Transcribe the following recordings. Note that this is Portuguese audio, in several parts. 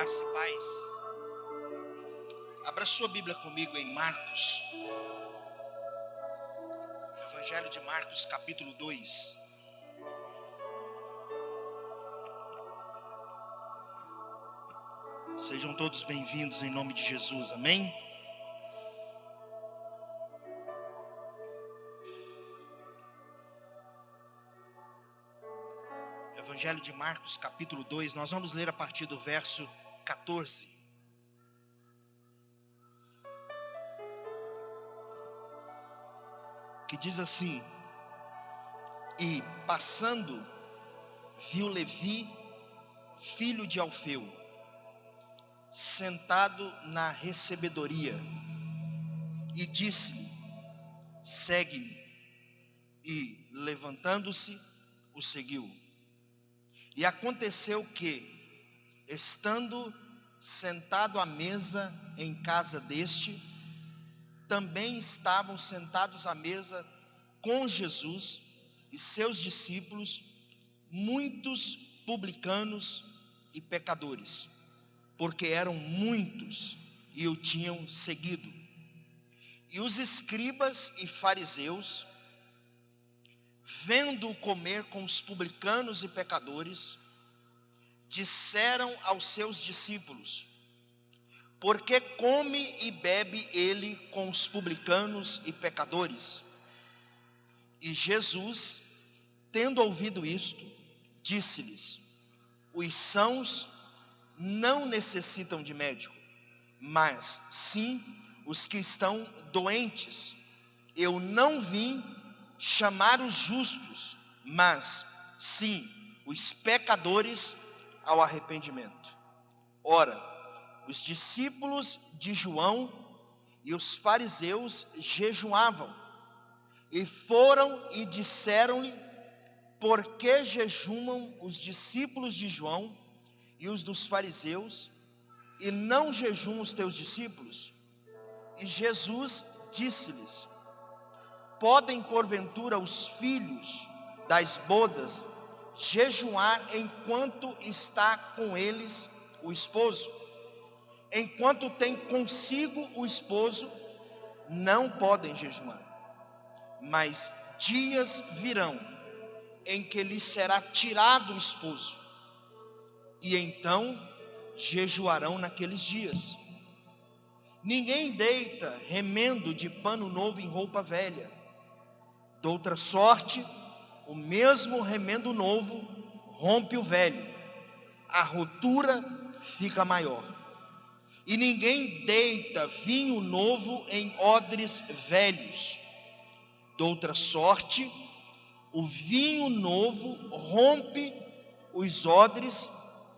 Graça e paz. Abra sua Bíblia comigo em Marcos. Evangelho de Marcos, capítulo 2. Sejam todos bem-vindos em nome de Jesus, amém? Evangelho de Marcos, capítulo 2, nós vamos ler a partir do verso 14. Que diz assim: E passando, viu Levi, filho de Alfeu, sentado na recebedoria, e disse-lhe: Segue-me. E, levantando-se, o seguiu. E aconteceu que, estando sentado à mesa em casa deste, também estavam sentados à mesa com Jesus e seus discípulos muitos publicanos e pecadores, porque eram muitos e o tinham seguido. E os escribas e fariseus, vendo-o comer com os publicanos e pecadores, disseram aos seus discípulos: Por que come e bebe ele com os publicanos e pecadores? E Jesus, tendo ouvido isto, disse-lhes: Os sãos não necessitam de médico, mas sim os que estão doentes. Eu não vim chamar os justos, mas sim os pecadores ao arrependimento. Ora, os discípulos de João e os fariseus jejuavam, e foram e disseram-lhe: Por que jejumam os discípulos de João e os dos fariseus, e não jejumam os teus discípulos? E Jesus disse-lhes: Podem porventura os filhos das bodas jejuar enquanto está com eles o esposo? Enquanto tem consigo o esposo, não podem jejuar. Mas dias virão em que lhes será tirado o esposo, e então jejuarão naqueles dias. Ninguém deita remendo de pano novo em roupa velha. Doutra sorte, o mesmo remendo novo rompe o velho, a rotura fica maior. E ninguém deita vinho novo em odres velhos. Doutra sorte, o vinho novo rompe os odres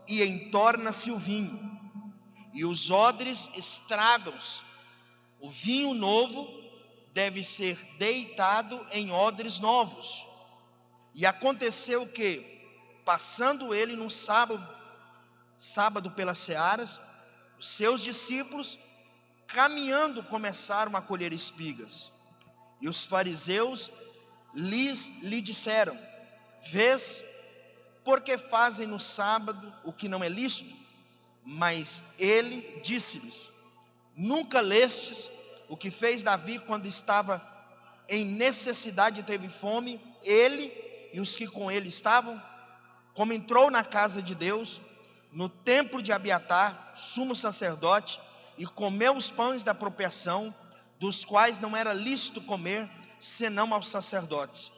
e entorna-se o vinho, e os odres estragam-se. O vinho novo deve ser deitado em odres novos. E aconteceu que, passando ele num sábado pelas searas, os seus discípulos, caminhando, começaram a colher espigas. E os fariseus lhe disseram: Vês, porque fazem no sábado o que não é lícito? Mas ele disse-lhes: Nunca lestes o que fez Davi quando estava em necessidade e teve fome, ele e os que com ele estavam? Como entrou na casa de Deus, no templo de Abiatar, sumo sacerdote, e comeu os pães da propiação, dos quais não era lícito comer, senão aos sacerdotes,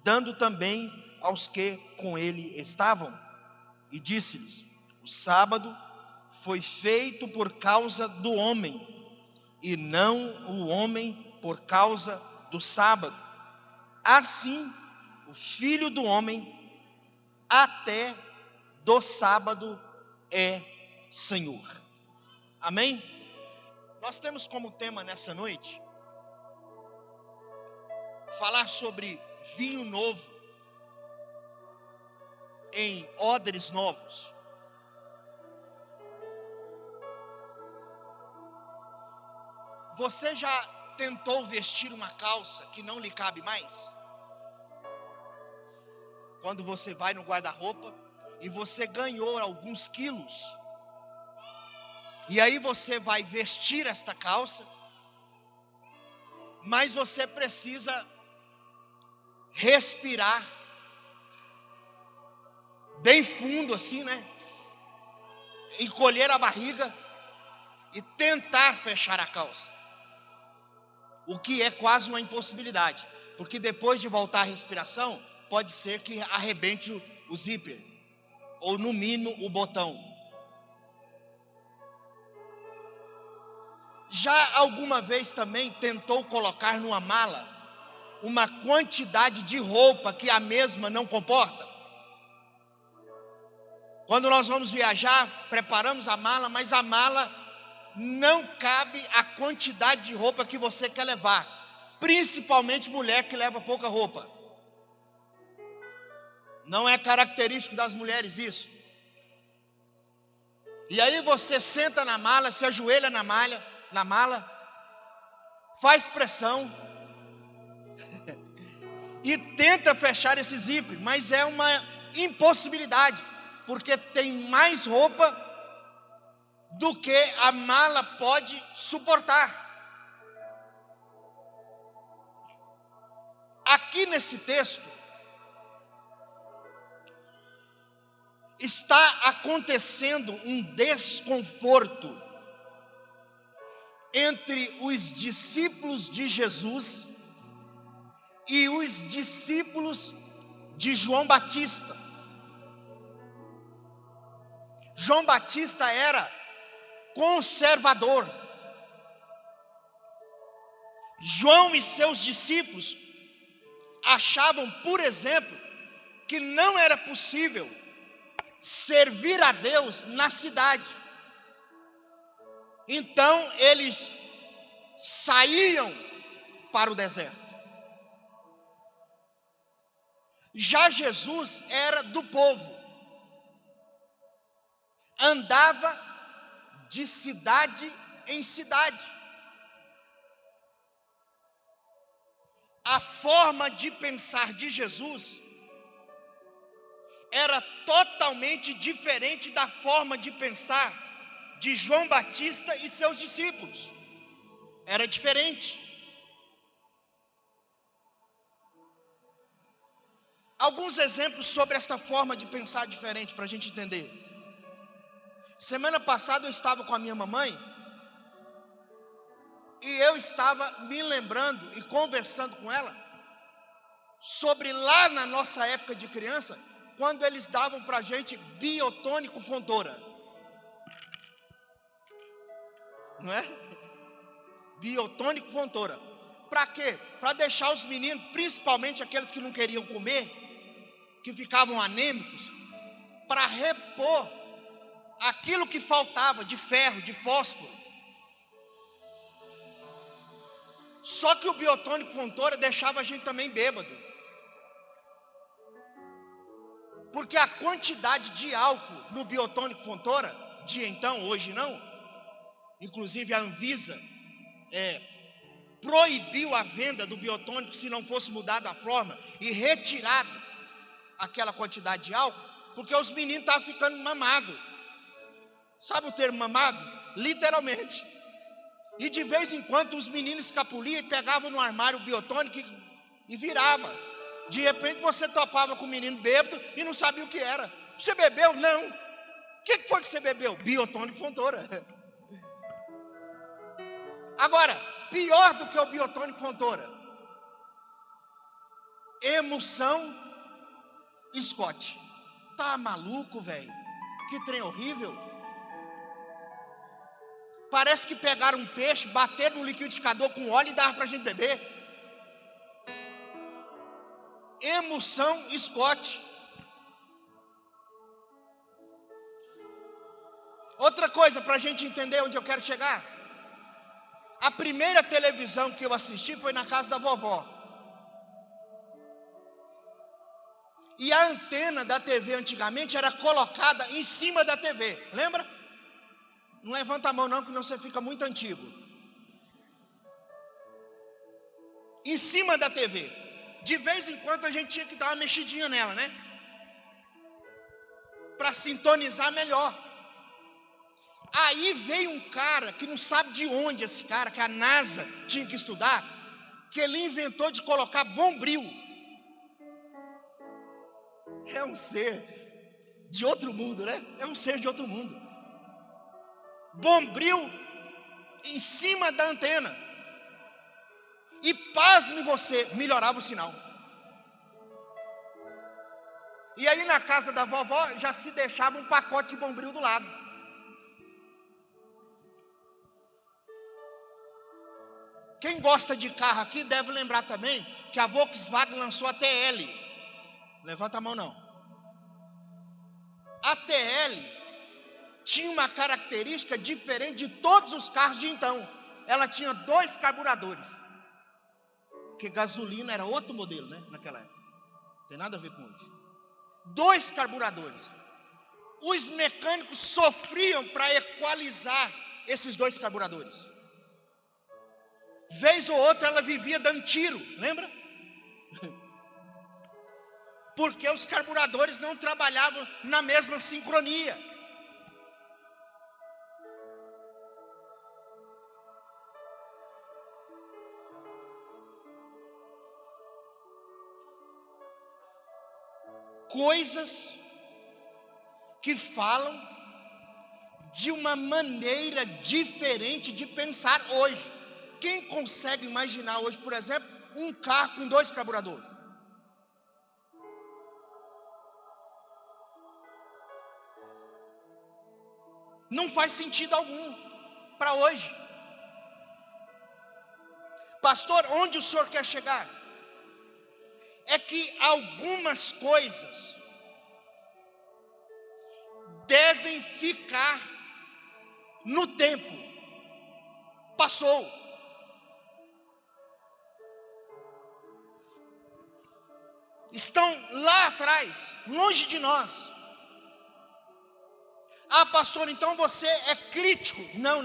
dando também aos que com ele estavam. E disse-lhes: O sábado foi feito por causa do homem, e não o homem por causa do sábado. Assim, o Filho do Homem até do sábado é Senhor. Amém? Nós temos como tema nessa noite falar sobre vinho novo em odres novos. Você já tentou vestir uma calça que não lhe cabe mais? Quando você vai no guarda-roupa e você ganhou alguns quilos, E aí você vai vestir esta calça, mas você precisa respirar bem fundo assim, né? Encolher a barriga e tentar fechar a calça. O que é quase uma impossibilidade, porque depois de voltar a respiração, pode ser que arrebente o zíper, ou no mínimo o botão. Já alguma vez também tentou colocar numa mala uma quantidade de roupa que a mesma não comporta? Quando nós vamos viajar, preparamos a mala, mas a mala não cabe a quantidade de roupa que você quer levar. Principalmente mulher que leva pouca roupa. Não é característico das mulheres isso. E aí você senta na mala, se ajoelha na mala, faz pressão e tenta fechar esse zíper, mas é uma impossibilidade, porque tem mais roupa do que a mala pode suportar. Aqui nesse texto está acontecendo um desconforto entre os discípulos de Jesus e os discípulos de João Batista. João Batista era conservador. João e seus discípulos achavam, por exemplo, que não era possível servir a Deus na cidade. Então eles saíam para o deserto. Já Jesus era do povo, andava de cidade em cidade. A forma de pensar de Jesus era totalmente diferente da forma de pensar de João Batista e seus discípulos. Era diferente. Alguns exemplos sobre esta forma de pensar diferente para a gente entender. Semana passada eu estava com a minha mamãe e eu estava me lembrando e conversando com ela sobre lá na nossa época de criança, quando eles davam para a gente biotônico Fontoura. Não é? Biotônico Fontoura. Para quê? Para deixar os meninos, principalmente aqueles que não queriam comer, que ficavam anêmicos, para repor aquilo que faltava de ferro, de fósforo. Só que o biotônico Fontoura deixava a gente também bêbado. Porque a quantidade de álcool no biotônico Fontoura, de então, hoje não, inclusive a Anvisa proibiu a venda do biotônico se não fosse mudada a forma e retirado aquela quantidade de álcool, porque os meninos estavam ficando mamados. Sabe o termo mamado? Literalmente. E de vez em quando os meninos escapuliam e pegavam no armário o biotônico e virava. De repente você topava com o menino bêbado e não sabia o que era. Você bebeu? Não. O que foi que você bebeu? Biotônico Fontoura. Agora, pior do que o biotônico Fontoura, emulsão Scott. Tá maluco, velho? Que trem horrível. Parece que pegaram um peixe, bateram no liquidificador com óleo e davam para a gente beber. Emulsão Scott. Outra coisa para a gente entender onde eu quero chegar. A primeira televisão que eu assisti foi na casa da vovó. E a antena da TV antigamente era colocada em cima da TV. Lembra? Não levanta a mão não, que não você fica muito antigo. Em cima da TV. De vez em quando a gente tinha que dar uma mexidinha nela, né? Para sintonizar melhor. Aí veio um cara que não sabe de onde esse cara, que a NASA tinha que estudar, que ele inventou de colocar Bombril. É um ser de outro mundo, né? É um ser de outro mundo. Bombril em cima da antena. E pasme você, melhorava o sinal. E aí na casa da vovó já se deixava um pacote de Bombril do lado. Quem gosta de carro aqui deve lembrar também que a Volkswagen lançou a TL. Levanta a mão não. A TL tinha uma característica diferente de todos os carros de então. Ela tinha 2 carburadores. Porque gasolina era outro modelo, né? Naquela época. Não tem nada a ver com hoje. 2 carburadores. Os mecânicos sofriam para equalizar esses 2 carburadores. Vez ou outra ela vivia dando tiro, lembra? Porque os carburadores não trabalhavam na mesma sincronia. Coisas que falam de uma maneira diferente de pensar hoje. Quem consegue imaginar hoje, por exemplo, um carro com 2 carburadores? Não faz sentido algum para hoje. Pastor, onde o senhor quer chegar? É que algumas coisas devem ficar no tempo. Passou. Estão lá atrás, longe de nós. Ah, pastor, então você é crítico. Não.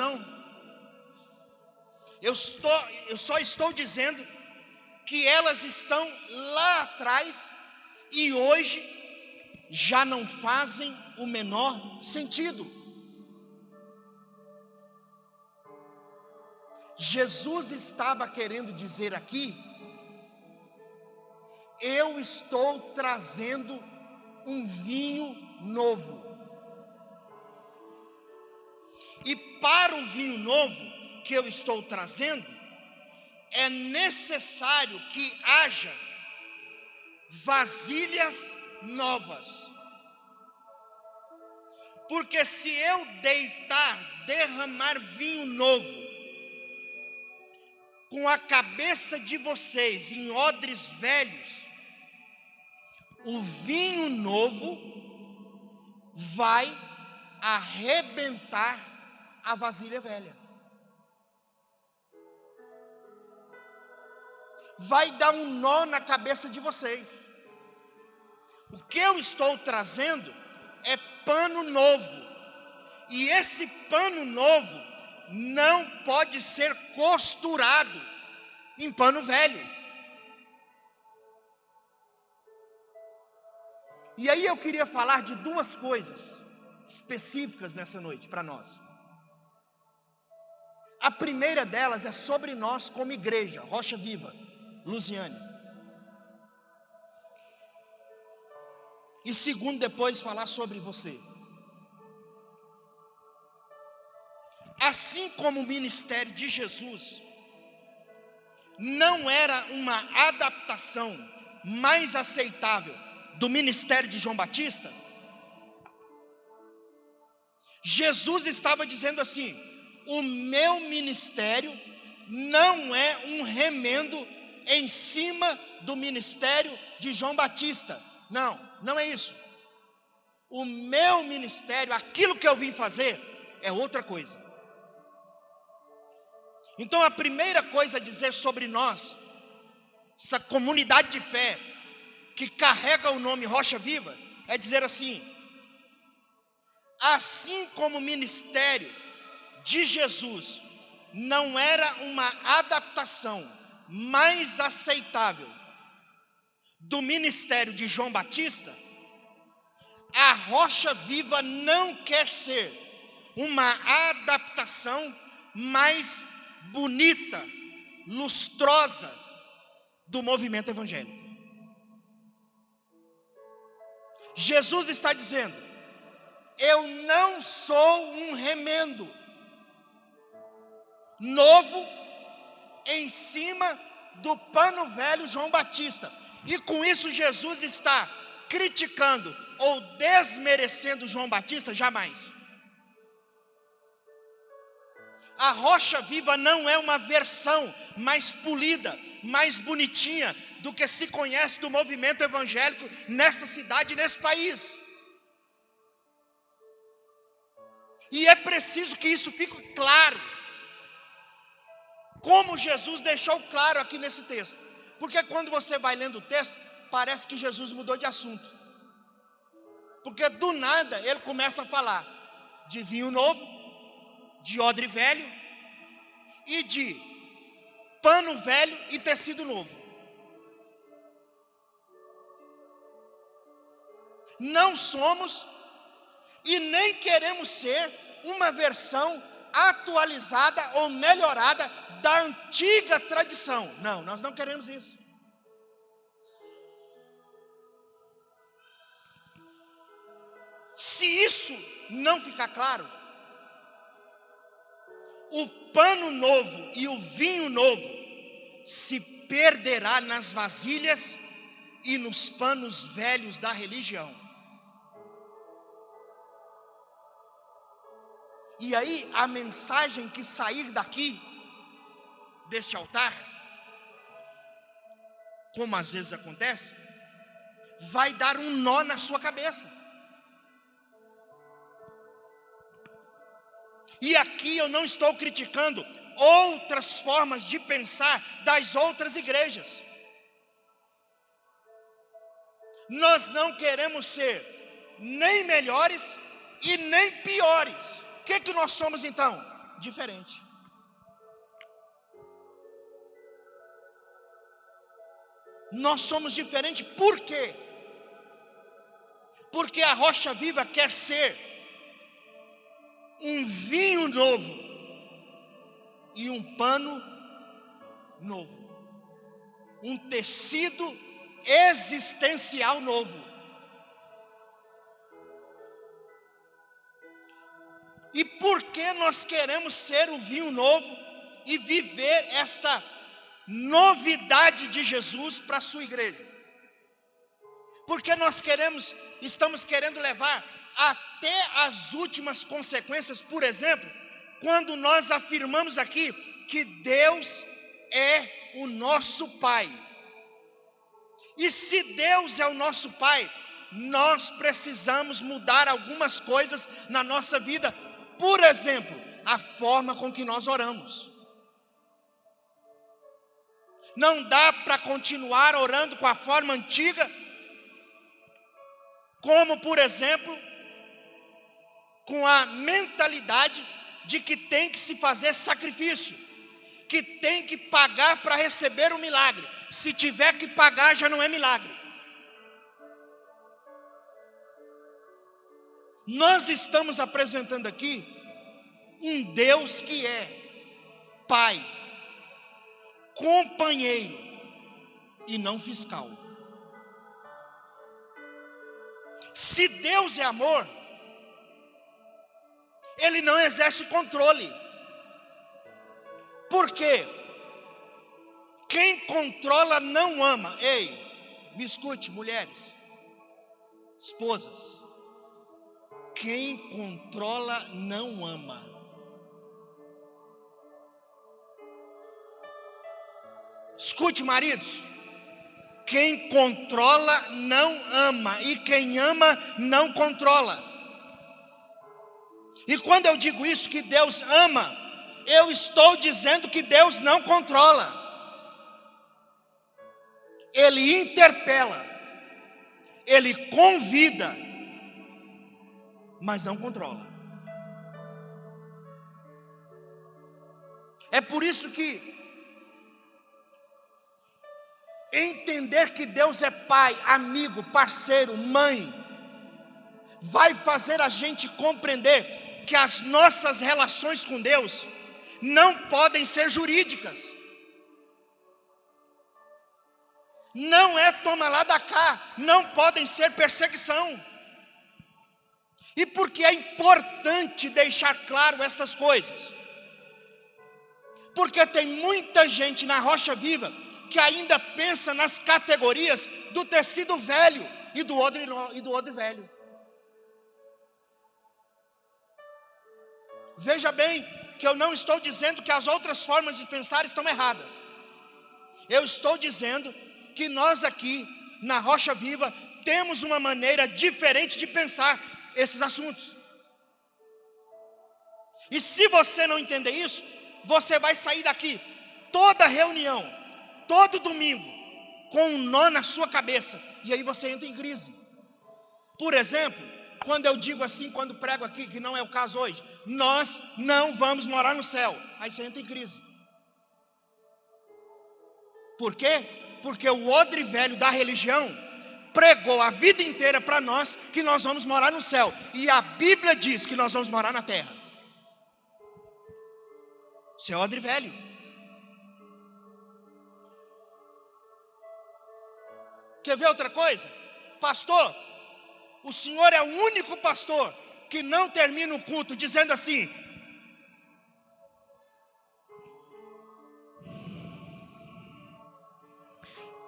Eu só estou dizendo que elas estão lá atrás e hoje já não fazem o menor sentido. Jesus estava querendo dizer aqui: eu estou trazendo um vinho novo. E para o vinho novo que eu estou trazendo, é necessário que haja vasilhas novas. Porque se eu derramar vinho novo, com a cabeça de vocês em odres velhos, o vinho novo vai arrebentar a vasilha velha. Vai dar um nó na cabeça de vocês. O que eu estou trazendo é pano novo. E esse pano novo não pode ser costurado em pano velho. E aí eu queria falar de 2 coisas específicas nessa noite para nós. A primeira delas é sobre nós como igreja, Rocha Viva, Lusiânia. E segundo, depois falar sobre você. Assim como o ministério de Jesus não era uma adaptação mais aceitável do ministério de João Batista, Jesus estava dizendo assim: o meu ministério não é um remendo em cima do ministério de João Batista. Não é isso. O meu ministério, aquilo que eu vim fazer, é outra coisa. Então a primeira coisa a dizer sobre nós, essa comunidade de fé, que carrega o nome Rocha Viva, é dizer assim: assim como o ministério de Jesus não era uma adaptação mais aceitável do ministério de João Batista, a Rocha Viva não quer ser uma adaptação mais bonita, lustrosa do movimento evangélico. Jesus está dizendo: eu não sou um remendo novo em cima do pano velho João Batista. E com isso Jesus está criticando ou desmerecendo João Batista? Jamais. A rocha viva não é uma versão mais polida, mais bonitinha do que se conhece do movimento evangélico nessa cidade, nesse país. E é preciso que isso fique claro, como Jesus deixou claro aqui nesse texto. Porque quando você vai lendo o texto, parece que Jesus mudou de assunto. Porque do nada ele começa a falar de vinho novo, de odre velho e de pano velho e tecido novo. Não somos e nem queremos ser uma versão atualizada ou melhorada da antiga tradição. Não, nós não queremos isso. Se isso não ficar claro, o pano novo e o vinho novo se perderá nas vasilhas e nos panos velhos da religião. E aí a mensagem que sair daqui, deste altar, como às vezes acontece, vai dar um nó na sua cabeça. E aqui eu não estou criticando outras formas de pensar das outras igrejas. Nós não queremos ser nem melhores e nem piores. O que nós somos então? Diferente. Nós somos diferentes. Por quê? Porque a rocha viva quer ser um vinho novo e um pano novo, um tecido existencial novo. E por que nós queremos ser o vinho novo e viver esta novidade de Jesus para a sua igreja? Porque nós estamos querendo levar até as últimas consequências. Por exemplo, quando nós afirmamos aqui que Deus é o nosso Pai. E se Deus é o nosso Pai, nós precisamos mudar algumas coisas na nossa vida. Por exemplo, a forma com que nós oramos. Não dá para continuar orando com a forma antiga, como por exemplo, com a mentalidade de que tem que se fazer sacrifício, que tem que pagar para receber o milagre. Se tiver que pagar, já não é milagre. Nós estamos apresentando aqui um Deus que é Pai, companheiro e não fiscal. Se Deus é amor, Ele não exerce controle. Por quê? Quem controla não ama. Ei, me escute, mulheres, esposas. Quem controla não ama. Escute, maridos. Quem controla não ama. E quem ama não controla. E quando eu digo isso, que Deus ama, eu estou dizendo que Deus não controla. Ele interpela, Ele convida, mas não controla. É por isso que entender que Deus é pai, amigo, parceiro, mãe, vai fazer a gente compreender que as nossas relações com Deus não podem ser jurídicas. Não é toma lá da cá, não podem ser perseguição. E por que é importante deixar claro estas coisas? Porque tem muita gente na Rocha Viva que ainda pensa nas categorias do tecido velho e do odre velho. Veja bem que eu não estou dizendo que as outras formas de pensar estão erradas. Eu estou dizendo que nós aqui na Rocha Viva temos uma maneira diferente de pensar esses assuntos. E se você não entender isso, você vai sair daqui toda reunião, todo domingo, com um nó na sua cabeça, e aí você entra em crise. Por exemplo, quando eu digo assim, quando prego aqui, que não é o caso hoje, nós não vamos morar no céu, aí você entra em crise. Por quê? Porque o odre velho da religião pregou a vida inteira para nós que nós vamos morar no céu, e a Bíblia diz que nós vamos morar na terra. Isso é odre velho. Quer ver outra coisa? Pastor, o senhor é o único pastor que não termina o culto dizendo assim: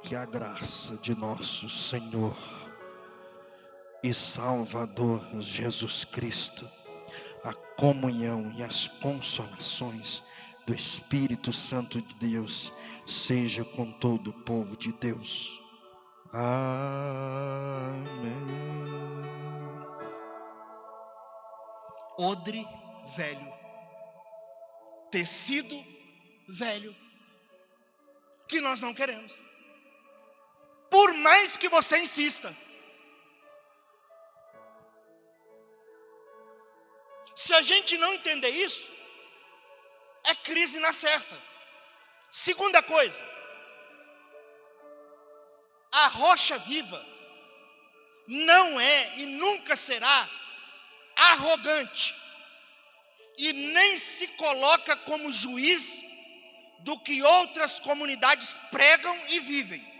que a graça de nosso Senhor e Salvador Jesus Cristo, a comunhão e as consolações do Espírito Santo de Deus seja com todo o povo de Deus. Amém. Odre velho, tecido velho, que nós não queremos. Por mais que você insista. Se a gente não entender isso, é crise na certa. Segunda coisa, a Rocha Viva não é e nunca será arrogante, e nem se coloca como juiz do que outras comunidades pregam e vivem.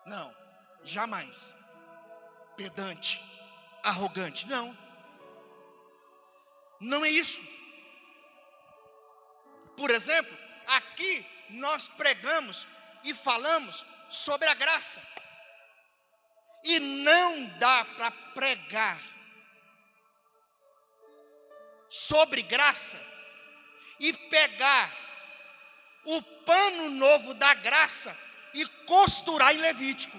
Não, jamais. Pedante, arrogante, não. Não é isso. Por exemplo, aqui nós pregamos e falamos sobre a graça. E não dá para pregar sobre graça e pegar o pano novo da graça e costurar em Levítico.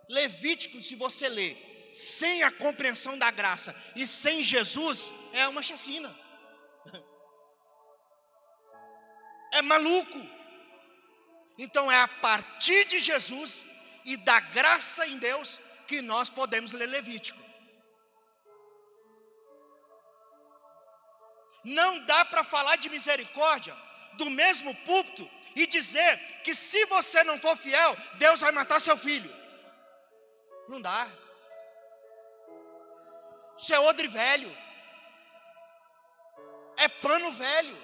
Levítico, se você ler sem a compreensão da graça e sem Jesus, é uma chacina. É maluco. Então é a partir de Jesus e da graça em Deus que nós podemos ler Levítico. Não dá para falar de misericórdia do mesmo púlpito e dizer que se você não for fiel, Deus vai matar seu filho. Não dá. Isso é odre velho. É pano velho.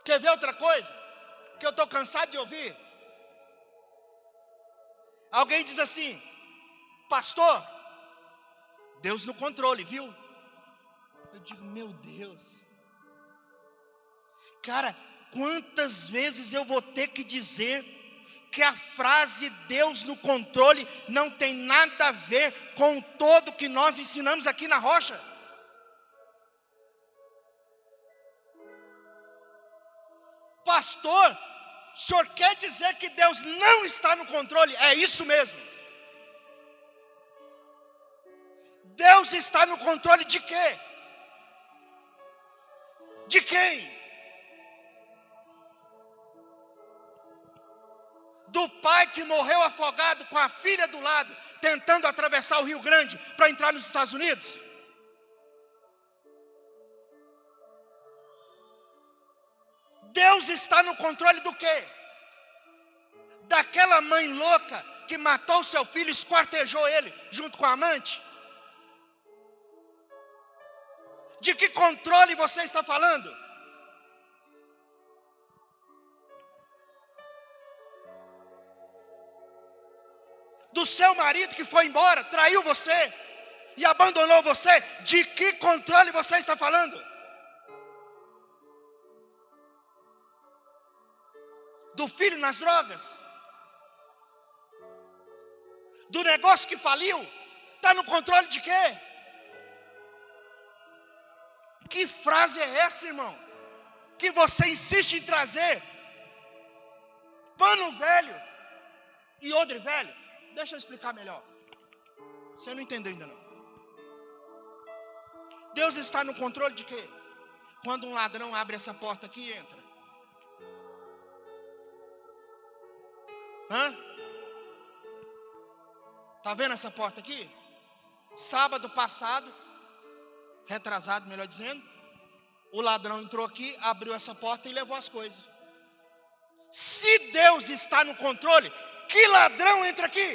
Quer ver outra coisa que eu estou cansado de ouvir? Alguém diz assim: pastor, Deus no controle, viu? Eu digo, meu Deus. Cara, quantas vezes eu vou ter que dizer que a frase Deus no controle não tem nada a ver com o todo que nós ensinamos aqui na Rocha? Pastor, o senhor quer dizer que Deus não está no controle? É isso mesmo. Deus está no controle de quê? De quem? Do pai que morreu afogado com a filha do lado, tentando atravessar o Rio Grande para entrar nos Estados Unidos? Deus está no controle do quê? daquela mãe louca que matou o seu filho e esquartejou ele junto com a amante? De que controle você está falando? Do seu marido que foi embora, traiu você e abandonou você? De que controle você está falando? Do filho nas drogas? Do negócio que faliu? Está no controle de quê? Que frase é essa, irmão? Que você insiste em trazer pano velho e odre velho? Deixa eu explicar melhor. Você não entendeu ainda não. Deus está no controle de quê? Quando um ladrão abre essa porta aqui e entra. Está vendo essa porta aqui? Sábado passado, retrasado melhor dizendo, o ladrão entrou aqui, abriu essa porta e levou as coisas. Se Deus está no controle, que ladrão entra aqui?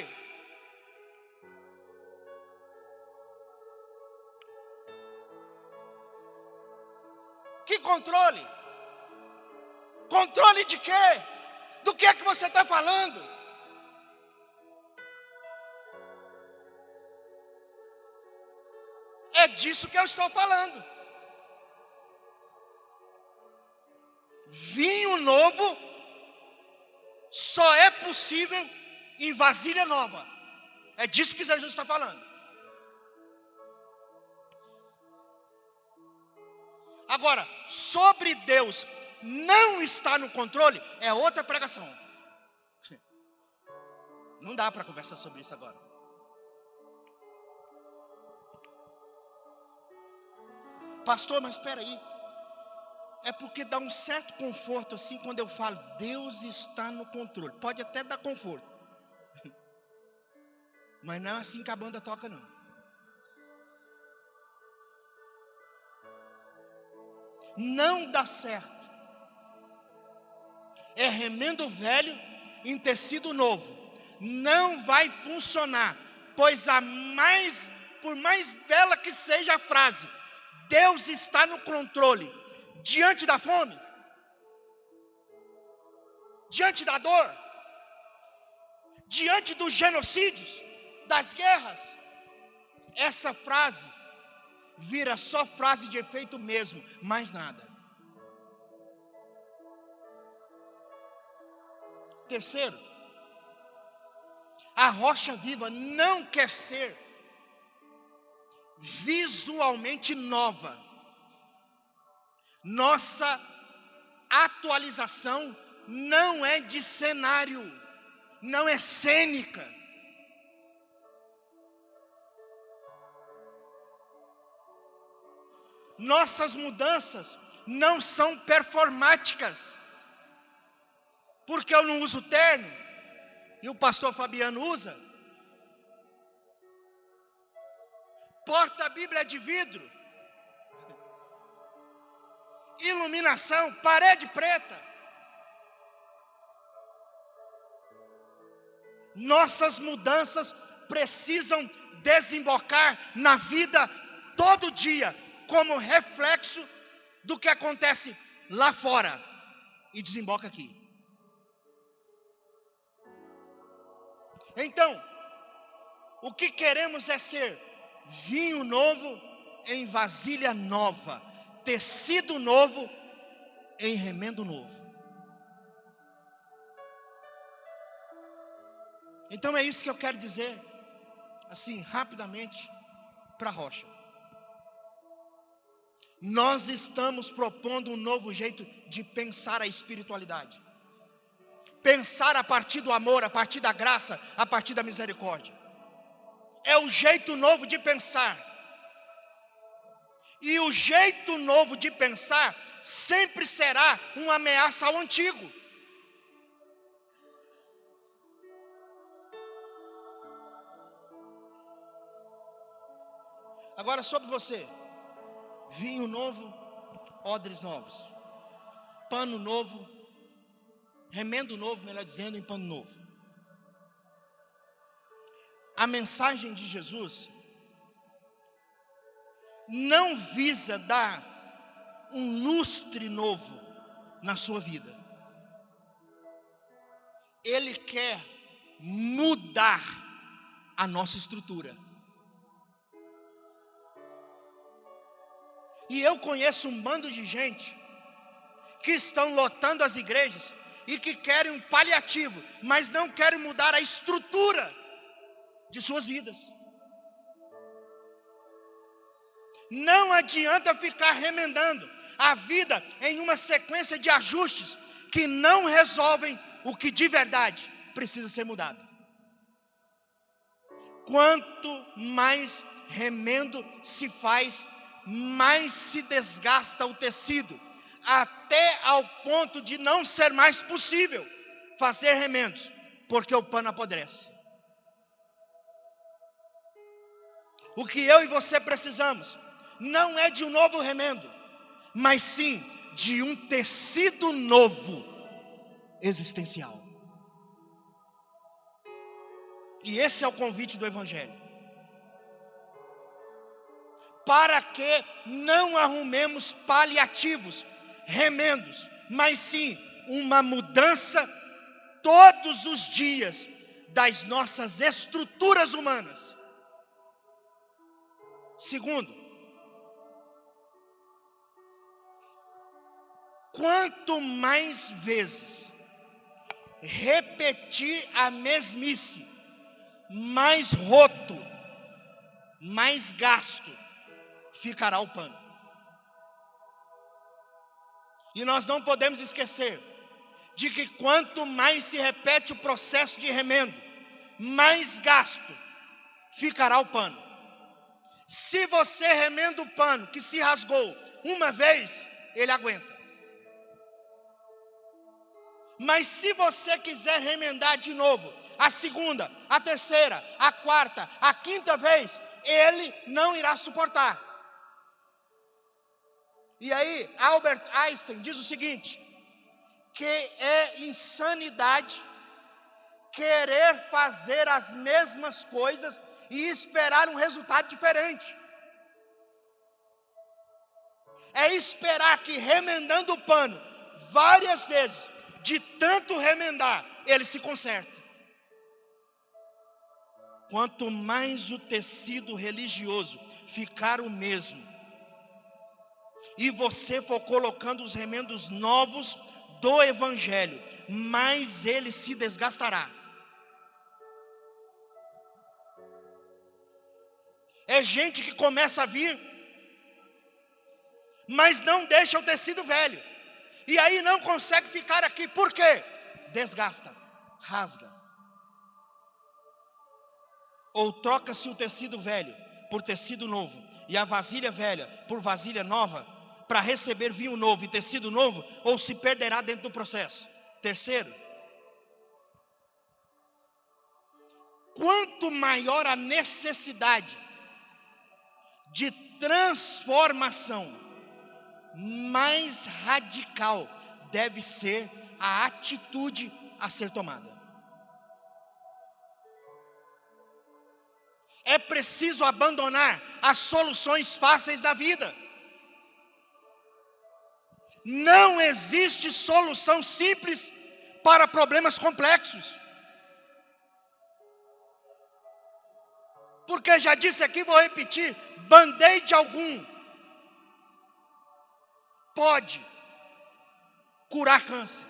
Que controle? Controle de quê? Do que é que você está falando? É disso que eu estou falando. Vinho novo só é possível em vasilha nova. É disso que Jesus está falando. Agora, sobre Deus não estar no controle, é outra pregação. Não dá para conversar sobre isso agora. Pastor, mas espera aí. É porque dá um certo conforto assim quando eu falo, Deus está no controle. Pode até dar conforto. Mas não é assim que a banda toca, não. Não dá certo. É remendo velho em tecido novo. Não vai funcionar. Pois por mais bela que seja a frase, Deus está no controle. Diante da fome, diante da dor, diante dos genocídios, das guerras, essa frase vira só frase de efeito mesmo, mais nada. Terceiro, a rocha viva não quer ser visualmente nova. Nossa atualização não é de cenário, não é cênica. Nossas mudanças não são performáticas. Porque eu não uso terno e o pastor Fabiano usa. Porta-bíblia de vidro. Iluminação, parede preta. Nossas mudanças precisam desembocar na vida todo dia, como reflexo do que acontece lá fora e desemboca aqui. Então, o que queremos é ser vinho novo em vasilha nova. Tecido novo em remendo novo. Então é isso que eu quero dizer, assim, rapidamente, para a rocha. Nós estamos propondo um novo jeito de pensar a espiritualidade. Pensar a partir do amor, a partir da graça, a partir da misericórdia. É o jeito novo de pensar. E o jeito novo de pensar sempre será uma ameaça ao antigo. Agora sobre você. Vinho novo, odres novos. Pano novo, remendo novo, melhor dizendo, em pano novo. a mensagem de Jesus não visa dar um lustre novo na sua vida. Ele quer mudar a nossa estrutura. E eu conheço um bando de gente que estão lotando as igrejas e que querem um paliativo, mas não querem mudar a estrutura de suas vidas. Não adianta ficar remendando a vida em uma sequência de ajustes que não resolvem o que de verdade precisa ser mudado. Quanto mais remendo se faz, mais se desgasta o tecido, até ao ponto de não ser mais possível fazer remendos, porque o pano apodrece. O que eu e você precisamos não é de um novo remendo, mas sim de um tecido novo, existencial. E esse é o convite do Evangelho. Para que não arrumemos paliativos, remendos, mas sim uma mudança todos os dias das nossas estruturas humanas. Segundo, quanto mais vezes repetir a mesmice, mais roto, mais gasto ficará o pano. E nós não podemos esquecer de que quanto mais se repete o processo de remendo, mais gasto ficará o pano. Se você remenda o pano que se rasgou uma vez, ele aguenta. Mas se você quiser remendar de novo, a segunda, a terceira, a quarta, a quinta vez, ele não irá suportar. E aí, Albert Einstein diz o seguinte, que é insanidade querer fazer as mesmas coisas e esperar um resultado diferente. É esperar que remendando o pano várias vezes, de tanto remendar, ele se conserta. Quanto mais o tecido religioso ficar o mesmo, e você for colocando os remendos novos do Evangelho, mais ele se desgastará. É gente que começa a vir, mas não deixa o tecido velho, e aí não consegue ficar aqui. Por quê? Desgasta, rasga. Ou troca-se o tecido velho por tecido novo, e a vasilha velha por vasilha nova, para receber vinho novo e tecido novo, ou se perderá dentro do processo. Terceiro, quanto maior a necessidade de transformação, mais radical deve ser a atitude a ser tomada. É preciso abandonar as soluções fáceis da vida. Não existe solução simples para problemas complexos. Porque já disse aqui, vou repetir, band-aid algum pode curar câncer.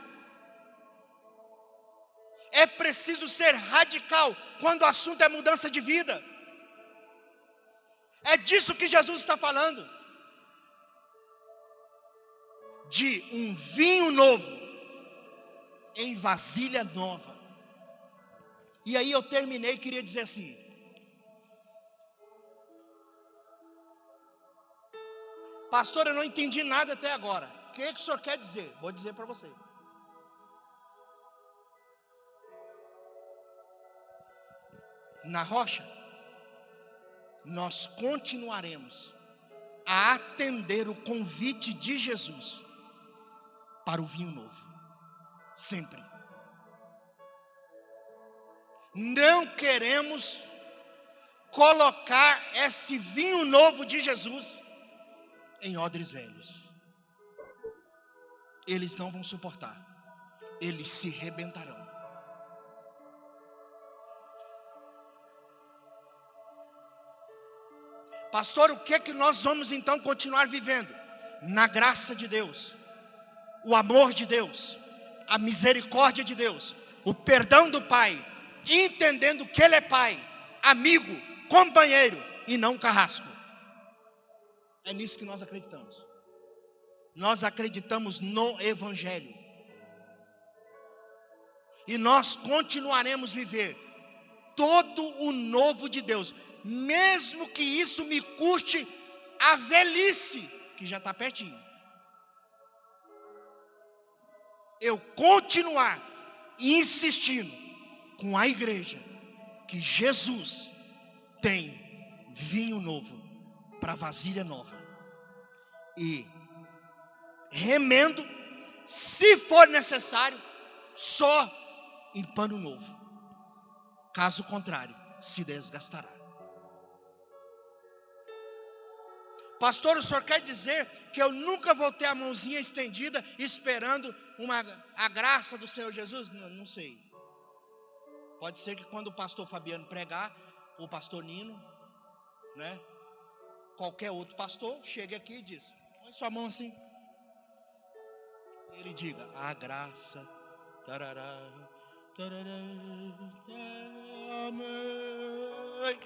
É preciso ser radical quando o assunto é mudança de vida. É disso que Jesus está falando. De um vinho novo em vasilha nova. E aí eu terminei e queria dizer assim: pastor, eu não entendi nada até agora. O que o senhor quer dizer? Vou dizer para você. Na rocha, nós continuaremos a atender o convite de Jesus para o vinho novo, sempre. Não queremos colocar esse vinho novo de Jesus em odres velhos. Eles não vão suportar. Eles se rebentarão. Pastor, o que é que nós vamos então continuar vivendo? Na graça de Deus, o amor de Deus, a misericórdia de Deus, o perdão do Pai, entendendo que Ele é Pai, amigo, companheiro e não carrasco. É nisso que nós acreditamos. Nós acreditamos no Evangelho. E nós continuaremos viver todo o novo de Deus, mesmo que isso me custe a velhice, que já está pertinho. Eu continuar insistindo com a igreja que Jesus tem vinho novo para vasilha nova. E remendo, se for necessário, só em pano novo. Caso contrário, se desgastará. Pastor, o senhor quer dizer que eu nunca vou ter a mãozinha estendida esperando a graça do Senhor Jesus? Não sei. Pode ser que quando o pastor Fabiano pregar, o pastor Nino, né, qualquer outro pastor, chegue aqui e diz: põe sua mão assim. Ele diga: a graça, tarará, tarará, amém.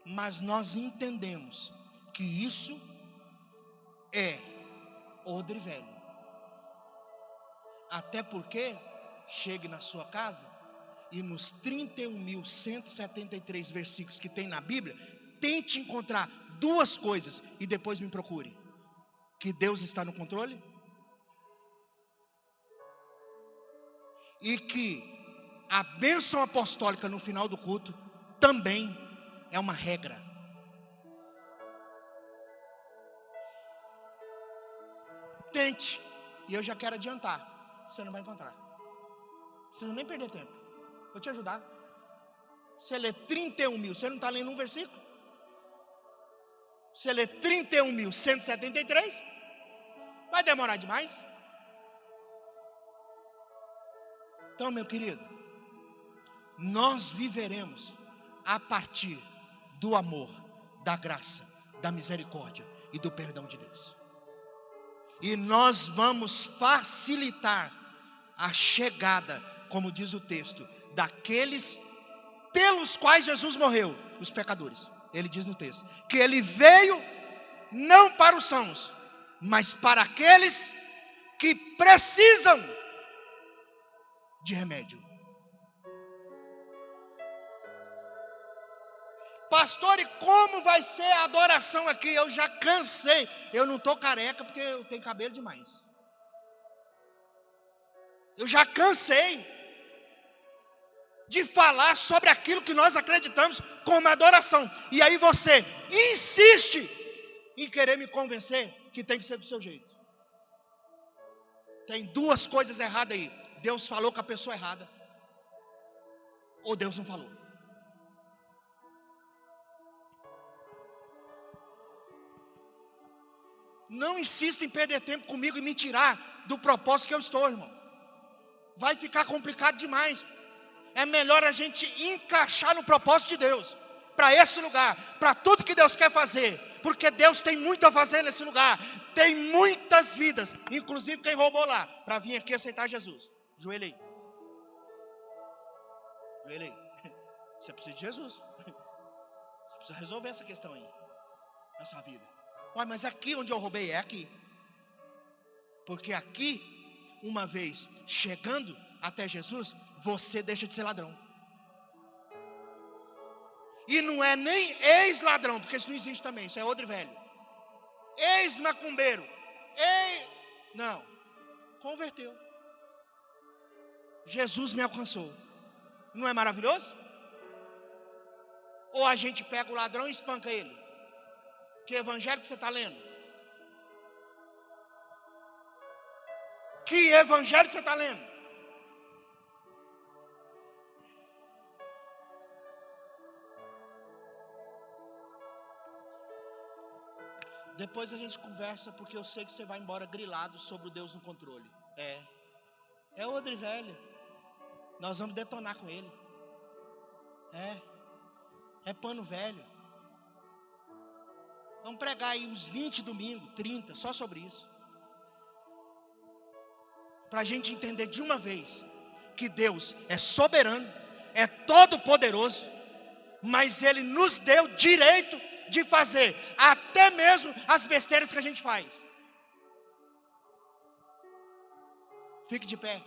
Mas nós entendemos que isso é odre velho. Até porque, chegue na sua casa e nos 31.173 versículos que tem na Bíblia, tente encontrar duas coisas e depois me procure. Que Deus está no controle e que a bênção apostólica no final do culto também é uma regra. Tente. E eu já quero adiantar: você não vai encontrar. Não precisa nem perder tempo. Vou te ajudar. Você lê 31.000, você não está lendo um versículo? Você lê 31.173, vai demorar demais. Então, meu querido, nós viveremos a partir do amor, da graça, da misericórdia e do perdão de Deus. E nós vamos facilitar a chegada, como diz o texto, daqueles pelos quais Jesus morreu, os pecadores. Ele diz no texto que ele veio não para os sãos, mas para aqueles que precisam de remédio. Pastor, e como vai ser a adoração aqui? Eu já cansei. Eu não estou careca porque eu tenho cabelo demais. Eu já cansei de falar sobre aquilo que nós acreditamos como adoração. E aí você insiste em querer me convencer que tem que ser do seu jeito. Tem duas coisas erradas aí. Deus falou com a pessoa errada, ou Deus não falou. Não insista em perder tempo comigo e me tirar do propósito que eu estou, irmão. Vai ficar complicado demais. É melhor a gente encaixar no propósito de Deus, para esse lugar, para tudo que Deus quer fazer, porque Deus tem muito a fazer nesse lugar. Tem muitas vidas, inclusive quem roubou lá, para vir aqui aceitar Jesus. Joelhei. Joelhei. Você precisa de Jesus. Você precisa resolver essa questão aí na sua vida. Ué, mas aqui onde eu roubei é aqui. Porque aqui, uma vez chegando até Jesus, você deixa de ser ladrão. E não é nem ex-ladrão, porque isso não existe também, isso é odre velho. Ex-macumbeiro. Não, converteu. Jesus me alcançou. Não é maravilhoso? Ou a gente pega o ladrão e espanca ele? Que evangelho que você está lendo? Que evangelho você está lendo? Depois a gente conversa, porque eu sei que você vai embora grilado sobre o Deus no controle. É odre velho. Nós vamos detonar com ele. É pano velho. Vamos pregar aí uns 20 domingos, 30, só sobre isso. Para a gente entender de uma vez que Deus é soberano, é todo poderoso, mas Ele nos deu direito de fazer até mesmo as besteiras que a gente faz. Fique de pé.